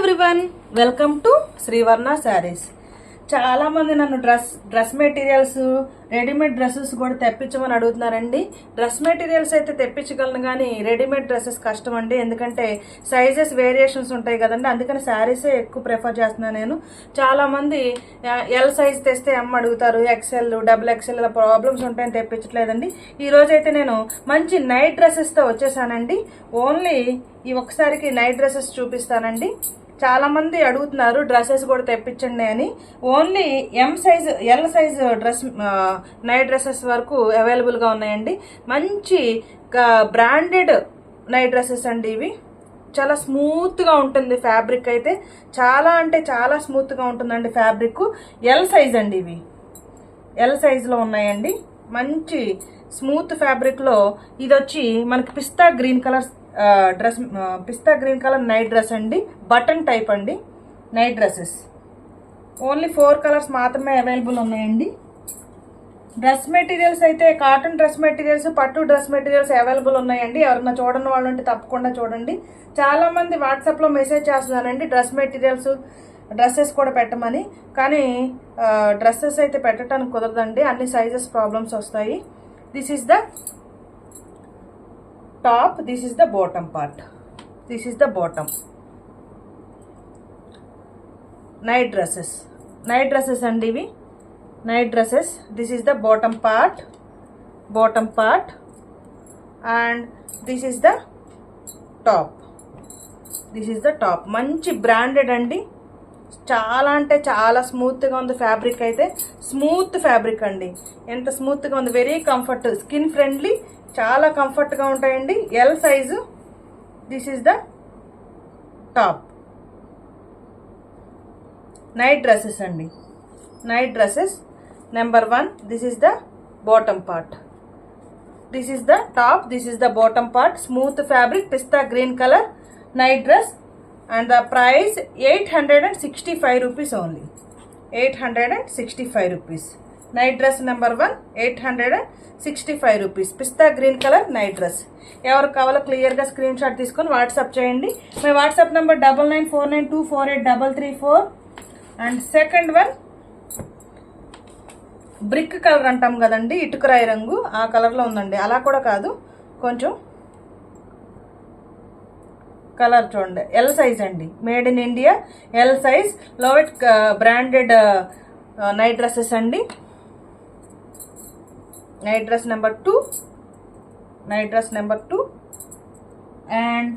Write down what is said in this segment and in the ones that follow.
Everyone, welcome to Srivarna Sarees. చాలా మంది నన్ను డ్రెస్ మెటీరియల్స్, రెడీమేడ్ డ్రెస్సెస్ కూడా తెప్పించమని అడుగుతున్నారండి. డ్రెస్ మెటీరియల్స్ అయితే తెప్పించగలను, కానీ రెడీమేడ్ డ్రెస్సెస్ కష్టం అండి. ఎందుకంటే సైజెస్ వేరియేషన్స్ ఉంటాయి కదండి, అందుకని శారీసే ఎక్కువ ప్రిఫర్ చేస్తున్నాను నేను. చాలా మంది ఎల్ సైజ్ తెస్తే ఎమ్ అడుగుతారు, ఎక్స్ఎల్, డబుల్ ఎక్స్ఎల్ ఇలా ప్రాబ్లమ్స్ ఉంటాయని తెప్పించట్లేదండి. ఈ రోజైతే నేను మంచి నైట్ డ్రెస్సెస్తో వచ్చేసానండి. ఓన్లీ ఈ ఒక్కసారికి నైట్ డ్రెస్సెస్ చూపిస్తానండి. చాలా మంది అడుగుతున్నారు డ్రెస్సెస్ కూడా తెప్పించండి అని. Only L size night dresses వరకు అవైలబుల్గా ఉన్నాయండి. మంచి బ్రాండెడ్ నైట్ డ్రెస్సెస్ అండి ఇవి. చాలా స్మూత్గా ఉంటుంది ఫ్యాబ్రిక్ అయితే, చాలా అంటే చాలా స్మూత్గా ఉంటుందండి ఫ్యాబ్రిక్. ఎల్ సైజ్ అండి ఇవి, ఎల్ సైజులో ఉన్నాయండి. మంచి స్మూత్ ఫ్యాబ్రిక్లో ఇది వచ్చి మనకి పిస్తా గ్రీన్ కలర్ పిస్తా గ్రీన్ కలర్ నైట్ డ్రెస్ అండి. బటన్ టైప్ అండి నైట్ డ్రెస్సెస్. ఓన్లీ 4 కలర్స్ మాత్రమే అవైలబుల్ ఉన్నాయండి. డ్రెస్ మెటీరియల్స్ అయితే కాటన్ డ్రెస్ మెటీరియల్స్, పట్టు డ్రెస్ మెటీరియల్స్ అవైలబుల్ ఉన్నాయండి. ఎవరన్నా చూడని వాళ్ళు ఉంటే తప్పకుండా చూడండి. చాలా మంది వాట్సాప్లో మెసేజ్ చేస్తున్నానండి డ్రెస్ మెటీరియల్స్, డ్రెస్సెస్ కూడా పెట్టమని. కానీ డ్రెస్సెస్ అయితే పెట్టడానికి కుదరదండి, అన్ని సైజెస్ ప్రాబ్లమ్స్ వస్తాయి. This is the top, this is the bottom part, this is the bottom. Night dresses and ivi night dresses. This is the bottom part and this is the top, this is the top. మంచి branded అండి. చాలా అంటే చాలా స్మూత్గా ఉంది fabric అయితే. Smooth fabric అండి, ఎంత స్మూత్గా ఉంది. వెరీ కంఫర్ట్, స్కిన్ ఫ్రెండ్లీ, చాలా కంఫర్ట్గా ఉంటాయండి. L size. This is the top. Night dresses అండి, night dresses number 1. This is the bottom part, this is the top, this is the bottom part. Smooth fabric, pista green colour night dress. And the price 865 rupees only, 865 rupees. Night dress number 1 865 rupees. Pista green colour night dress. ఎవరు కావాలో క్లియర్గా screenshot తీసుకొని WhatsApp చేయండి. My WhatsApp number 9949248334. And second one brick colour అంటాం కదండి, ఇటుకరాయి రంగు, ఆ కలర్లో ఉందండి. అలా కూడా కాదు, కొంచెం కలర్ చూడండి. ఎల్ సైజ్ అండి, made in India, L size, లోవెట్ బ్రాండెడ్ నైట్ డ్రెస్సెస్ అండి. Night dress number 2, night dress number 2. And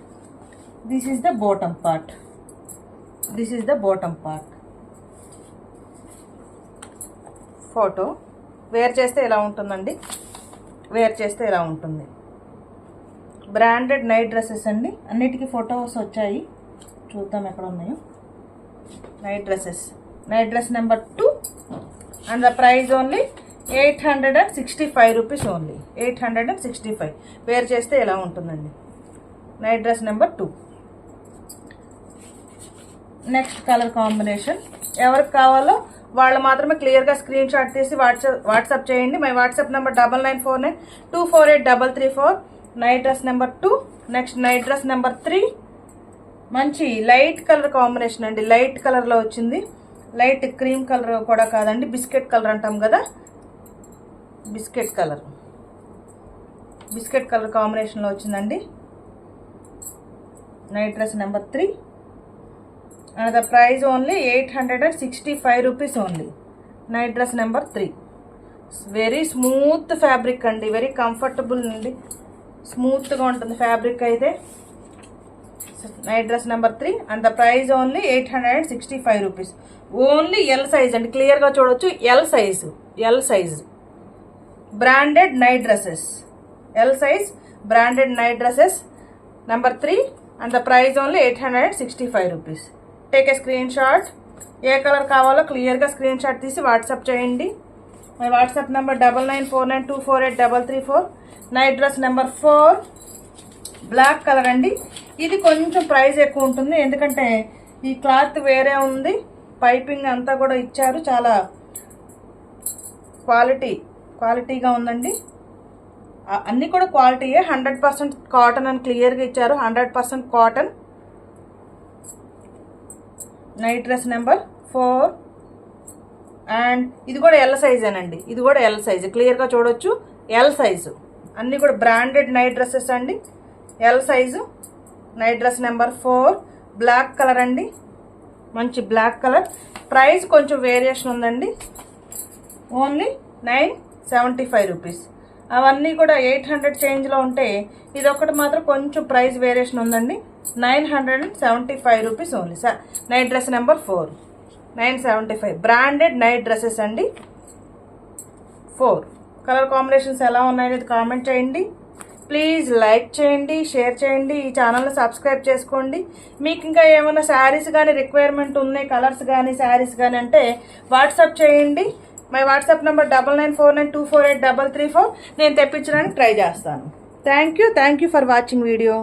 this is the bottom part, this is the bottom part. Photo wear చేస్తే ఎలా ఉంటుందండి, వేర్ చేస్తే ఎలా ఉంటుంది. బ్రాండెడ్ నైట్ డ్రెస్సెస్ అండి. అన్నిటికీ ఫొటోస్ వచ్చాయి, చూద్దాం ఎక్కడ ఉన్నాయో. Night dresses, night dress number 2 and the price only 865 rupees only, 865. Wear చేస్తే ఎలా ఉంటుందండి. Night dress number 2. Next colour combination ఎవరికి కావాలో వాళ్ళు మాత్రమే క్లియర్గా స్క్రీన్ షాట్ తీసి వాట్సాప్ చేయండి. My WhatsApp number 9949248334. Night dress number 2. Next night dress number 3. మంచి లైట్ కలర్ కాంబినేషన్ అండి, లైట్ కలర్లో వచ్చింది. లైట్ క్రీమ్ కలర్ కూడా కాదండి, బిస్కెట్ కలర్ అంటాం కదా, బిస్కెట్ కలర్ కాంబినేషన్లో వచ్చిందండి. Night dress number 3 and the price only 865 rupees only. Night dress number 3. Very smooth fabric అండి, వెరీ కంఫర్టబుల్ అండి, స్మూత్గా ఉంటుంది ఫ్యాబ్రిక్ అయితే. Night dress number 3 and the price only 865 rupees. Only L size అండి, క్లియర్గా చూడవచ్చు. L size branded night dresses, L size branded night dresses number 3 and the price only 865 rupees. Take a screen shot. A colour కావాలో క్లియర్గా screenshot తీసి WhatsApp చేయండి. My WhatsApp number 9949248334. Night dress number 4 black colour అండి. ఇది కొంచెం price ఎక్కువ ఉంటుంది, ఎందుకంటే ఈ క్లాత్ వేరే ఉంది, పైపింగ్ అంతా కూడా ఇచ్చారు. చాలా క్వాలిటీగా ఉందండి. అన్నీ కూడా క్వాలిటీయే, 100% కాటన్ అని క్లియర్గా ఇచ్చారు. 100% cotton. Night dress number 4 and ఇది కూడా ఎల్ సైజేనండి. ఇది కూడా ఎల్ సైజ్, క్లియర్గా చూడొచ్చు. ఎల్ సైజు అన్నీ కూడా బ్రాండెడ్ నైట్ డ్రెస్సెస్ అండి. L size night dress number 4 black colour అండి, మంచి బ్లాక్ కలర్. ప్రైస్ కొంచెం వేరియేషన్ ఉందండి, ఓన్లీ 975 రూపీస్. అవన్నీ కూడా 800 చేంజ్లో ఉంటే ఇది ఒకటి మాత్రం కొంచెం ప్రైస్ వేరియేషన్ ఉందండి. 975 rupees only. Night dress number 4 975 branded night dresses అండి. 4 కలర్ కాంబినేషన్స్ ఎలా ఉన్నాయనేది కామెంట్ చేయండి. ప్లీజ్ లైక్ చేయండి, షేర్ చేయండి, ఈ ఛానల్ని సబ్స్క్రైబ్ చేసుకోండి. మీకు ఇంకా ఏమైనా శారీస్ కానీ రిక్వైర్మెంట్ ఉన్నాయి, కలర్స్ కానీ శారీస్ కానీ అంటే వాట్సాప్ చేయండి. My WhatsApp number 9949248334. నేను తెప్పించడానికి ట్రై చేస్తాను. Thank you for watching video.